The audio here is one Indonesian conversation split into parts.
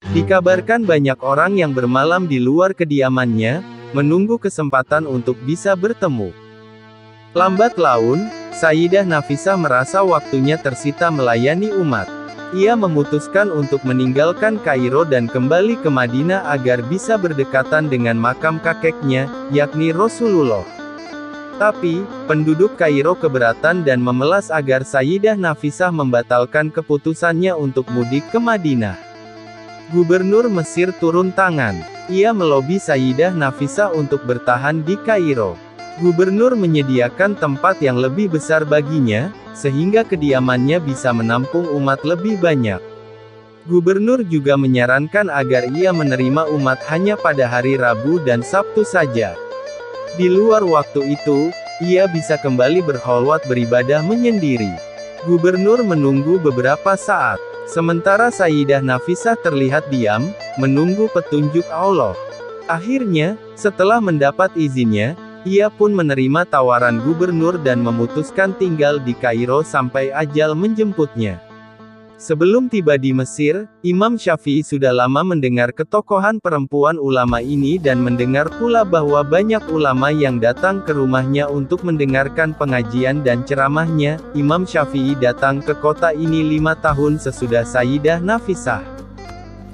Dikabarkan banyak orang yang bermalam di luar kediamannya, menunggu kesempatan untuk bisa bertemu. Lambat laun, Sayyidah Nafisah merasa waktunya tersita melayani umat. Ia memutuskan untuk meninggalkan Kairo dan kembali ke Madinah agar bisa berdekatan dengan makam kakeknya, yakni Rasulullah. Tapi, penduduk Kairo keberatan dan memelas agar Sayyidah Nafisah membatalkan keputusannya untuk mudik ke Madinah. Gubernur Mesir turun tangan. Ia melobi Sayyidah Nafisah untuk bertahan di Kairo. Gubernur menyediakan tempat yang lebih besar baginya, sehingga kediamannya bisa menampung umat lebih banyak. Gubernur juga menyarankan agar ia menerima umat hanya pada hari Rabu dan Sabtu saja. Di luar waktu itu, ia bisa kembali berkholwat beribadah menyendiri. Gubernur menunggu beberapa saat. Sementara Sayyidah Nafisah terlihat diam, menunggu petunjuk Allah. Akhirnya, setelah mendapat izinnya, ia pun menerima tawaran gubernur dan memutuskan tinggal di Kairo sampai ajal menjemputnya. Sebelum tiba di Mesir, Imam Syafi'i sudah lama mendengar ketokohan perempuan ulama ini dan mendengar pula bahwa banyak ulama yang datang ke rumahnya untuk mendengarkan pengajian dan ceramahnya. Imam Syafi'i datang ke kota ini 5 tahun sesudah Sayyidah Nafisah.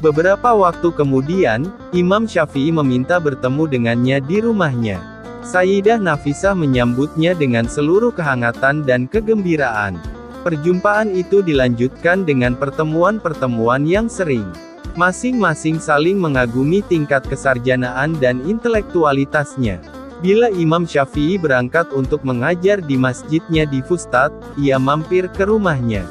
Beberapa waktu kemudian, Imam Syafi'i meminta bertemu dengannya di rumahnya. Sayyidah Nafisah menyambutnya dengan seluruh kehangatan dan kegembiraan. Perjumpaan itu dilanjutkan dengan pertemuan-pertemuan yang sering. Masing-masing saling mengagumi tingkat kesarjanaan dan intelektualitasnya. Bila Imam Syafi'i berangkat untuk mengajar di masjidnya di Fustat, ia mampir ke rumahnya.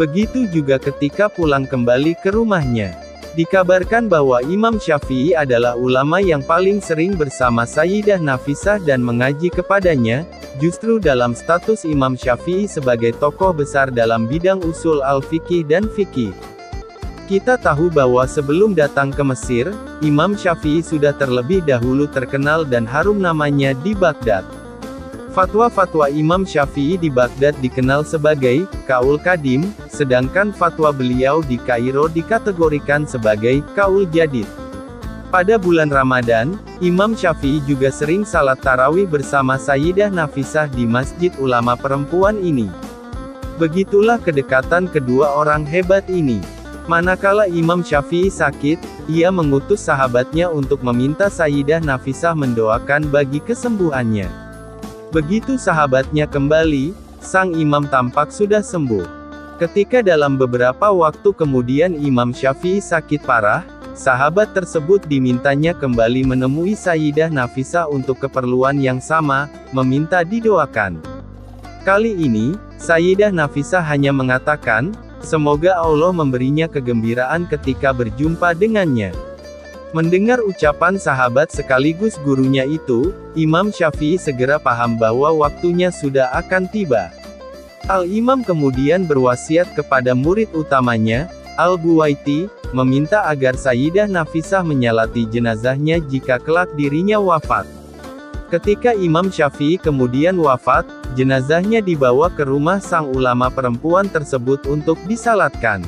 Begitu juga ketika pulang kembali ke rumahnya. Dikabarkan bahwa Imam Syafi'i adalah ulama yang paling sering bersama Sayyidah Nafisah dan mengaji kepadanya, justru dalam status Imam Syafi'i sebagai tokoh besar dalam bidang usul al-fiqih dan fikih. Kita tahu bahwa sebelum datang ke Mesir, Imam Syafi'i sudah terlebih dahulu terkenal dan harum namanya di Baghdad. Fatwa-fatwa Imam Syafi'i di Baghdad dikenal sebagai Qaul Qadim, sedangkan fatwa beliau di Kairo dikategorikan sebagai Qaul Jadid. Pada bulan Ramadan, Imam Syafi'i juga sering salat tarawih bersama Sayyidah Nafisah di masjid ulama perempuan ini. Begitulah kedekatan kedua orang hebat ini. Manakala Imam Syafi'i sakit, ia mengutus sahabatnya untuk meminta Sayyidah Nafisah mendoakan bagi kesembuhannya. Begitu sahabatnya kembali, sang imam tampak sudah sembuh. Ketika dalam beberapa waktu kemudian Imam Syafi'i sakit parah, sahabat tersebut dimintanya kembali menemui Sayyidah Nafisah untuk keperluan yang sama, meminta didoakan. Kali ini, Sayyidah Nafisah hanya mengatakan, semoga Allah memberinya kegembiraan ketika berjumpa dengannya. Mendengar ucapan sahabat sekaligus gurunya itu, Imam Syafi'i segera paham bahwa waktunya sudah akan tiba. Al-Imam kemudian berwasiat kepada murid utamanya, Al-Buwaiti, meminta agar Sayyidah Nafisah menyalati jenazahnya jika kelak dirinya wafat. Ketika Imam Syafi'i kemudian wafat, jenazahnya dibawa ke rumah sang ulama perempuan tersebut untuk disalatkan.